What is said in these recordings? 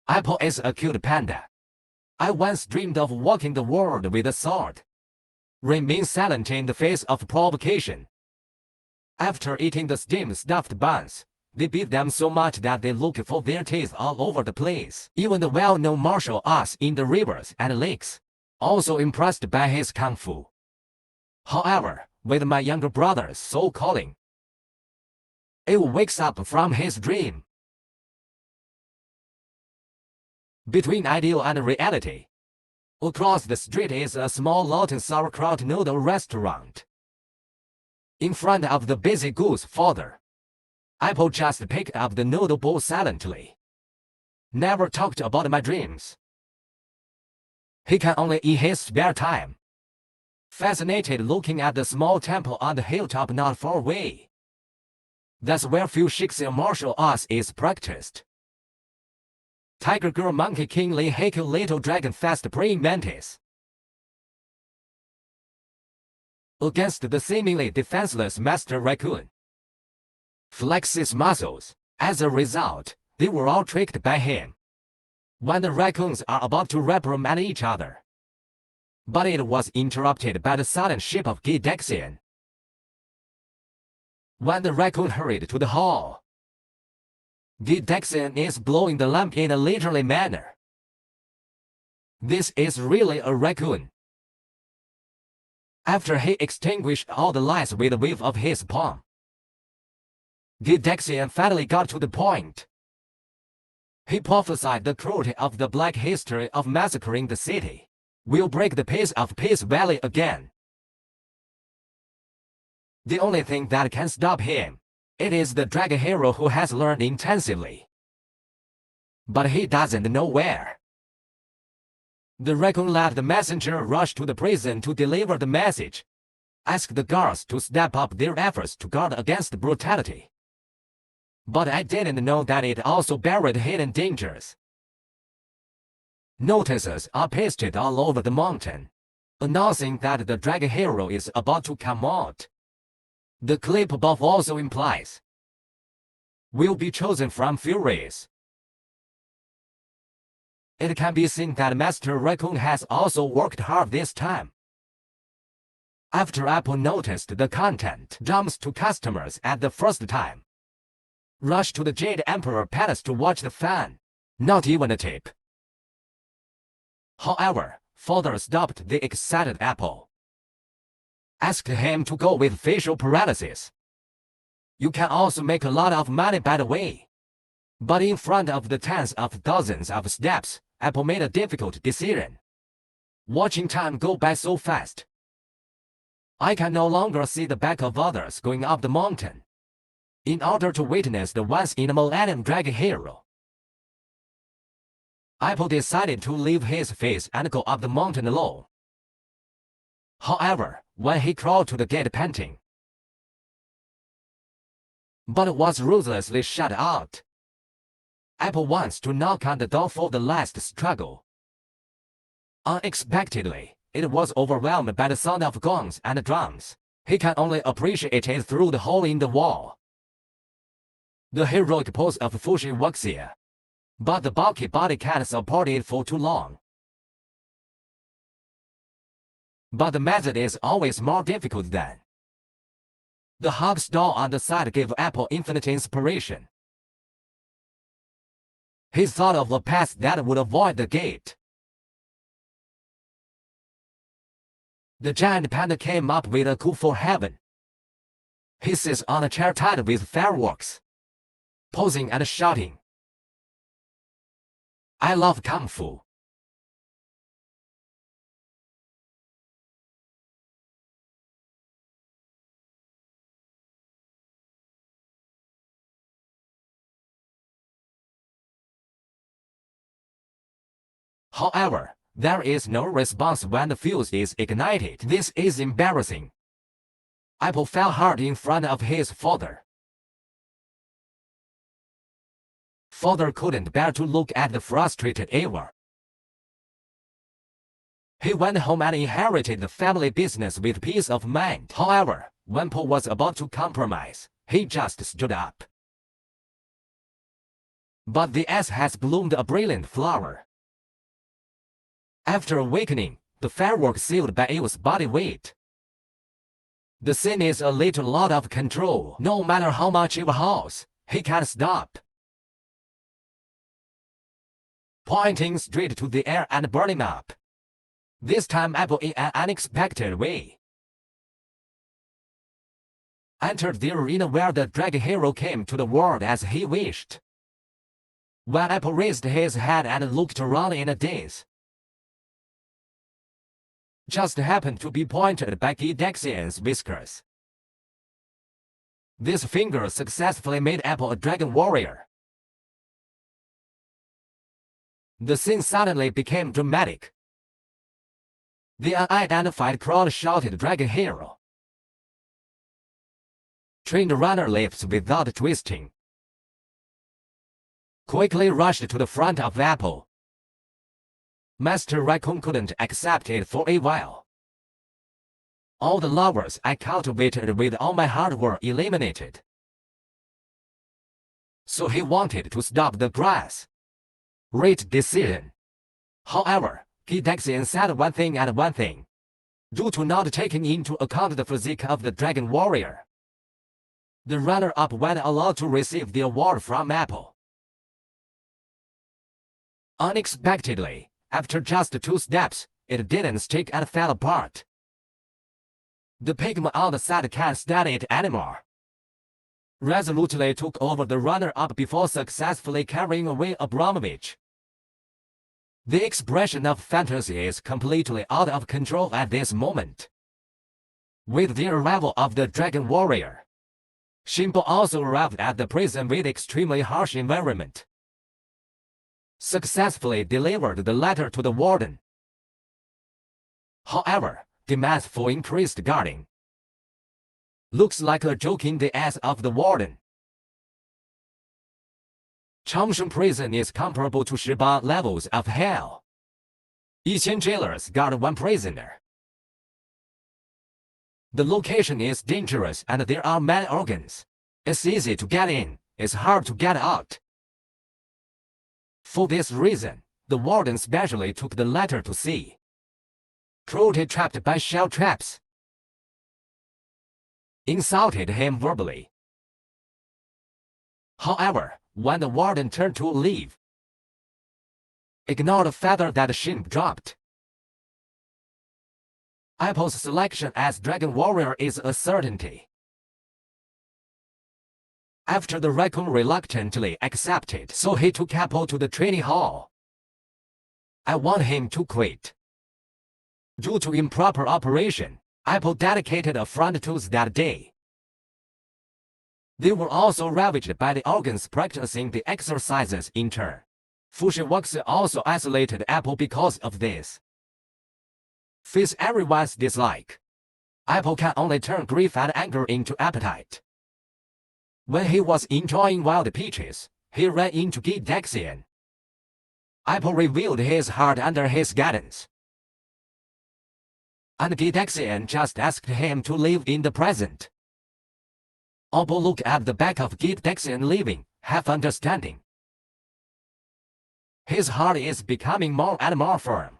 Apple is a cute panda. I once dreamed of walking the world with a sword. Remain silent in the face of provocation. After eating the steamed stuffed buns, they beat them so much that they look for their teeth all over the place. Even the well-known martial arts in the rivers and lakes, also impressed by his kung fu. However, with my younger brother's soul calling, it wakes up from his dream. Between ideal and reality, across the street is a small Lawton sauerkraut noodle restaurant. In front of the busy goose father, Apple just picked up the noodle bowl silently. Never talked about my dreams. He can only eat his spare time. Fascinated looking at the small temple on the hilltop not far away. That's where few Shakespeare martial arts is practiced. Tiger girl monkey king Lee Heiko little dragon fast praying mantis. Against the seemingly defenseless master raccoon, flexes muscles. As a result, they were all tricked by him. When the raccoons are about to reprimand each other. But it was interrupted by the sudden shape of Gidexian. When the raccoon hurried to the hall, Gidexian is blowing the lamp in a leisurely manner. This is really a raccoon. After he extinguished all the lights with a wave of his palm, Gidexian finally got to the point. He prophesied the cruelty of the black history of massacring the city will break the peace of Peace Valley again. The only thing that can stop him, it is the dragon hero who has learned intensively. But he doesn't know where. The raccoon let the messenger rush to the prison to deliver the message. Ask the guards to step up their efforts to guard against brutality. But I didn't know that it also buried hidden dangers. Notices are pasted all over the mountain, announcing that the dragon hero is about to come out. The clip above also implies, will be chosen from Furies. It can be seen that Master Raccoon has also worked hard this time. After Apple noticed the content jumps to customers at the first time, rush to the Jade Emperor Palace to watch the fan, not even a tip. However, father stopped the excited Apple. Asked him to go with facial paralysis. You can also make a lot of money by the way. But in front of the tens of thousands of steps, Apple made a difficult decision. Watching time go by so fast, I can no longer see the back of others going up the mountain. In order to witness the once-in-a-millennium dragon hero, Apple decided to leave his face and go up the mountain alone. However, when he crawled to the gate panting, but was ruthlessly shut out. Apple wants to knock on the door for the last struggle. Unexpectedly, it was overwhelmed by the sound of gongs and drums. He can only appreciate it through the hole in the wall. The heroic pose of Fushi Wuxia. But the bulky body can't support it for too long. But the method is always more difficult than. The hub stall on the side gave Apple infinite inspiration. He thought of a path that would avoid the gate. The giant panda came up with a coup for heaven. He sits on a chair tied with fireworks, posing and shouting, I love Kung Fu. However, there is no response when the fuse is ignited. This is embarrassing. Apple fell hard in front of his father. Father couldn't bear to look at the frustrated Ava. He went home and inherited the family business with peace of mind. However, when Paul was about to compromise, he just stood up. But the ass has bloomed a brilliant flower. After awakening, the firework sealed by its body weight. The scene is a little lot of control. No matter how much it hauls, he can't stop. Pointing straight to the air and burning up. This time Apple in an unexpected way. Entered the arena where the dragon hero came to the world as he wished. When Apple raised his head and looked around in a daze, just happened to be pointed by Gidexian's whiskers. This finger successfully made Apple a dragon warrior. The scene suddenly became dramatic. The unidentified crowd shouted "Dragon Hero!" Trained runner leaps without twisting. Quickly rushed to the front of Apple. Master Raccoon couldn't accept it for a while. All the lovers I cultivated with all my heart were eliminated. So he wanted to stop the grass. Great decision. However, Gidexian said one thing and one thing. Due to not taking into account the physique of the dragon warrior, the runner-up went allowed to receive the award from Apple. Unexpectedly, after just 2 steps, it didn't stick and fell apart. The pigman on the side can't stand it anymore. Resolutely took over the runner-up before successfully carrying away Abramovich. The expression of fantasy is completely out of control at this moment. With the arrival of the dragon warrior, Shimbo also arrived at the prison with extremely harsh environment. Successfully delivered the letter to the warden. However, demands for increased guarding. Looks like a joke in the ass of the warden. Changshan prison is comparable to 18 levels of hell. 1000 jailers guard 1 prisoner. The location is dangerous and there are many organs. It's easy to get in, it's hard to get out. For this reason, the warden specially took the letter to sea. Cruelty trapped by shell traps. Insulted him verbally. However, when the warden turned to leave, ignored the feather that Shin dropped. Apple's selection as Dragon Warrior is a certainty. After the raccoon reluctantly accepted, so he took Apple to the training hall. I want him to quit. Due to improper operation, Apple dedicated a front tooth that day. They were also ravaged by the organs practicing the exercises in turn. Fujiwakse also isolated Apple because of this. Face everyone's dislike. Apple can only turn grief and anger into appetite. When he was enjoying wild peaches, he ran into Gidexian. Apple revealed his heart under his guidance. And Gidexian just asked him to live in the present. Apple looked at the back of Gidexian leaving, half understanding. His heart is becoming more and more firm.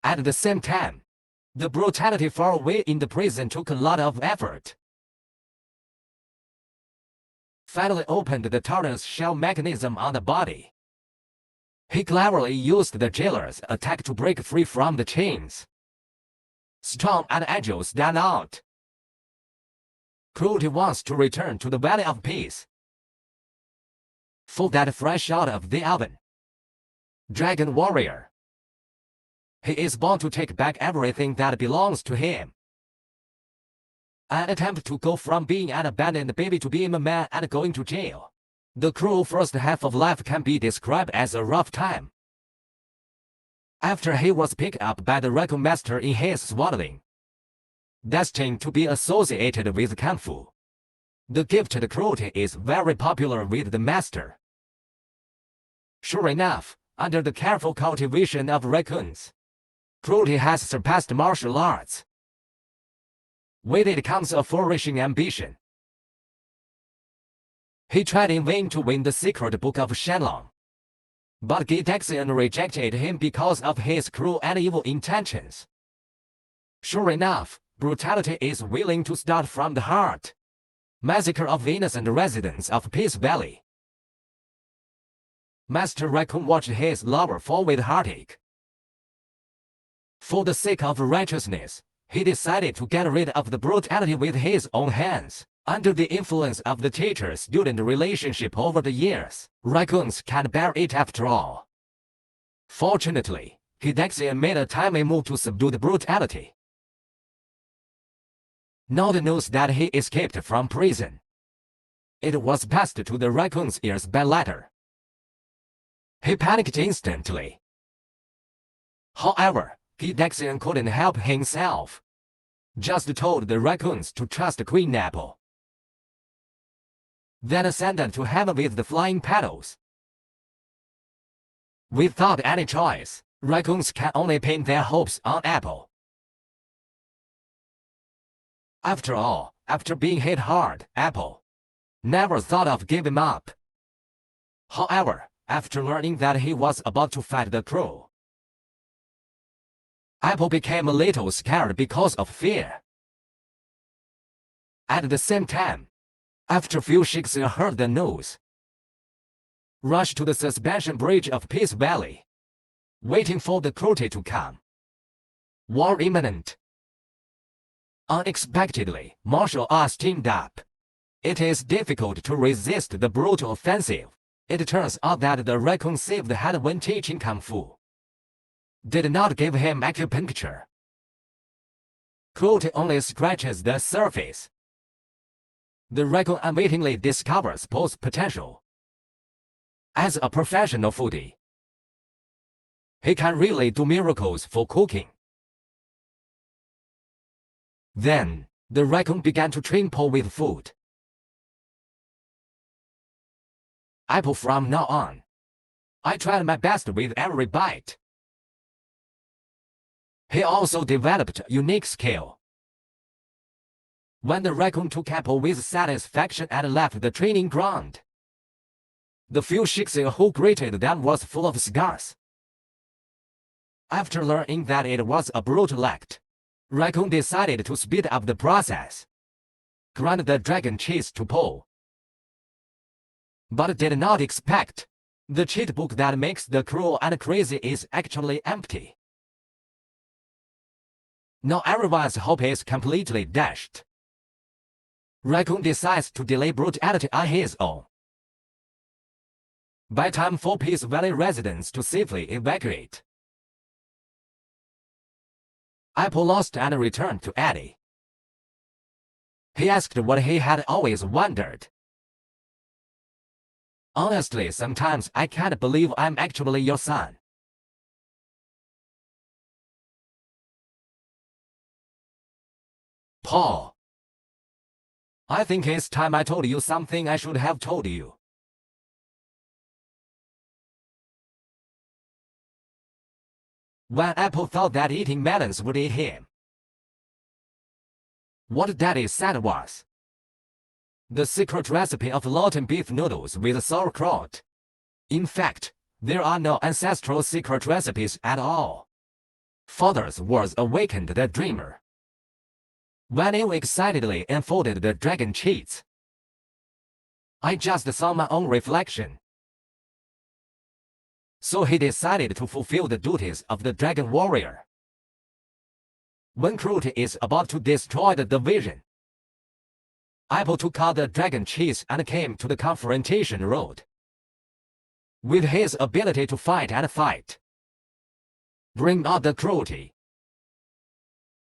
At the same time, the brutality far away in the prison took a lot of effort. Finally opened the tortoise shell mechanism on the body. He cleverly used the jailer's attack to break free from the chains. Strong and agile stand out. Cruelty wants to return to the Valley of Peace. For that fresh out of the oven. Dragon Warrior. He is born to take back everything that belongs to him. An attempt to go from being an abandoned baby to being a man and going to jail. The cruel first half of life can be described as a rough time. After he was picked up by the raccoon master in his swaddling, destined to be associated with Kung Fu, the gifted cruelty is very popular with the master. Sure enough, under the careful cultivation of raccoons, cruelty has surpassed martial arts. With it comes a flourishing ambition. He tried in vain to win the secret book of Shenlong. But Gitaxian rejected him because of his cruel and evil intentions. Sure enough, brutality is willing to start from the heart. Massacre of innocent residents of Peace Valley. Master Raccoon watched his lover fall with heartache. For the sake of righteousness, he decided to get rid of the brutality with his own hands. Under the influence of the teacher-student relationship over the years, raccoons can't bear it after all. Fortunately, Gitaxian made a timely move to subdue the brutality. Now the news that he escaped from prison. It was passed to the raccoon's ears by letter. He panicked instantly. However, Gitaxian couldn't help himself. Just told the raccoons to trust Queen Apple. Then ascended to heaven with the flying petals. Without any choice, raccoons can only pin their hopes on Apple. After all, after being hit hard, Apple never thought of giving up. However, after learning that he was about to fight the crow, Apple became a little scared because of fear. At the same time, after few shakes heard the news, rushed to the suspension bridge of Peace Valley, waiting for the cruelty to come. War imminent. Unexpectedly, martial arts teamed up. It is difficult to resist the brutal offensive. It turns out that the raccoon saved the head when teaching Kung Fu did not give him acupuncture. Cruelty only scratches the surface. The raccoon unwittingly discovers Poe's potential. As a professional foodie, he can really do miracles for cooking. Then, the raccoon began to train Poe with food. Apple, from now on, I tried my best with every bite. He also developed a unique skill. When the raccoon took Apple with satisfaction and left the training ground, the few sheiks who greeted them was full of scars. After learning that it was a brutal act, Raccoon decided to speed up the process, grant the dragon cheese to Poe, but did not expect the cheat book that makes the cruel and crazy is actually empty. Now everyone's hope is completely dashed. Raccoon decides to delay brutality on his own. By time for Peace Valley residents to safely evacuate, Apple lost and returned to Eddie. He asked what he had always wondered. Honestly, sometimes I can't believe I'm actually your son. Paul, I think it's time I told you something I should have told you. When Apple thought that eating melons would eat him, what Daddy said was the secret recipe of Lawton beef noodles with sauerkraut. In fact, there are no ancestral secret recipes at all. Father's words awakened the dreamer. When he excitedly unfolded the dragon cheats, I just saw my own reflection. So he decided to fulfill the duties of the dragon warrior. When cruelty is about to destroy the division, Apple took out the dragon cheese and came to the confrontation road. With his ability to fight and fight, bring out the cruelty,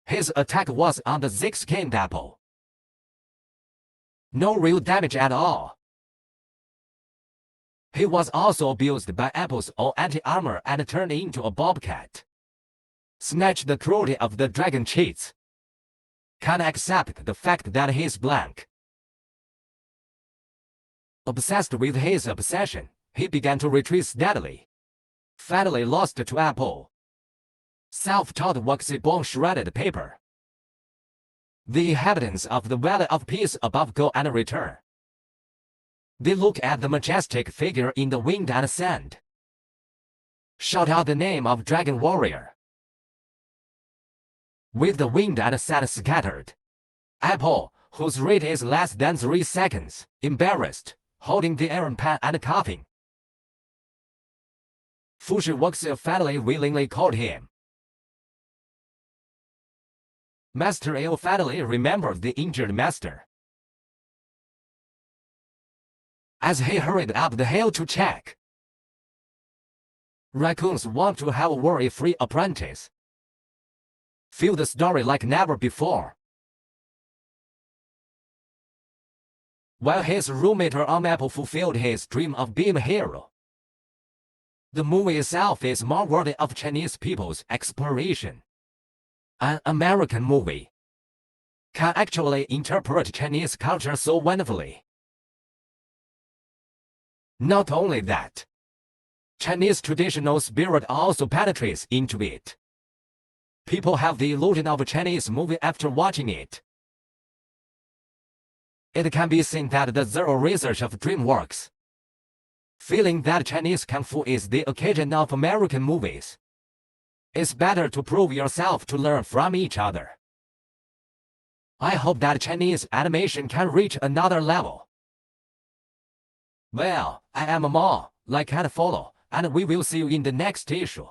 his attack was on the thick-skinned Apple. No real damage at all. He was also abused by Apple's own anti-armor and turned into a bobcat. Snatched the cruelty of the dragon cheats. Can't accept the fact that he's blank. Obsessed with his obsession, he began to retreat steadily. Finally lost to Apple. Self-taught waxy bone shredded paper. The inhabitants of the Valley of Peace above go and return. They look at the majestic figure in the wind and sand. Shout out the name of Dragon Warrior. With the wind and sand scattered. Apple, whose rate is less than 3 seconds, embarrassed, holding the iron pan and coughing. Fushi works fatally willingly called him. Master ill fatally remembered the injured master. As he hurried up the hill to check. Raccoons want to have a worry-free apprentice. Feel the story like never before. While his roommate Apple fulfilled his dream of being a hero. The movie itself is more worthy of Chinese people's exploration. An American movie can actually interpret Chinese culture so wonderfully. Not only that, Chinese traditional spirit also penetrates into it. People have the illusion of a Chinese movie after watching it. It can be seen that the zero research of DreamWorks, feeling that Chinese Kung Fu is the occasion of American movies. It's better to prove yourself to learn from each other. I hope that Chinese animation can reach another level. Well, I am a mom, like and follow, and we will see you in the next issue.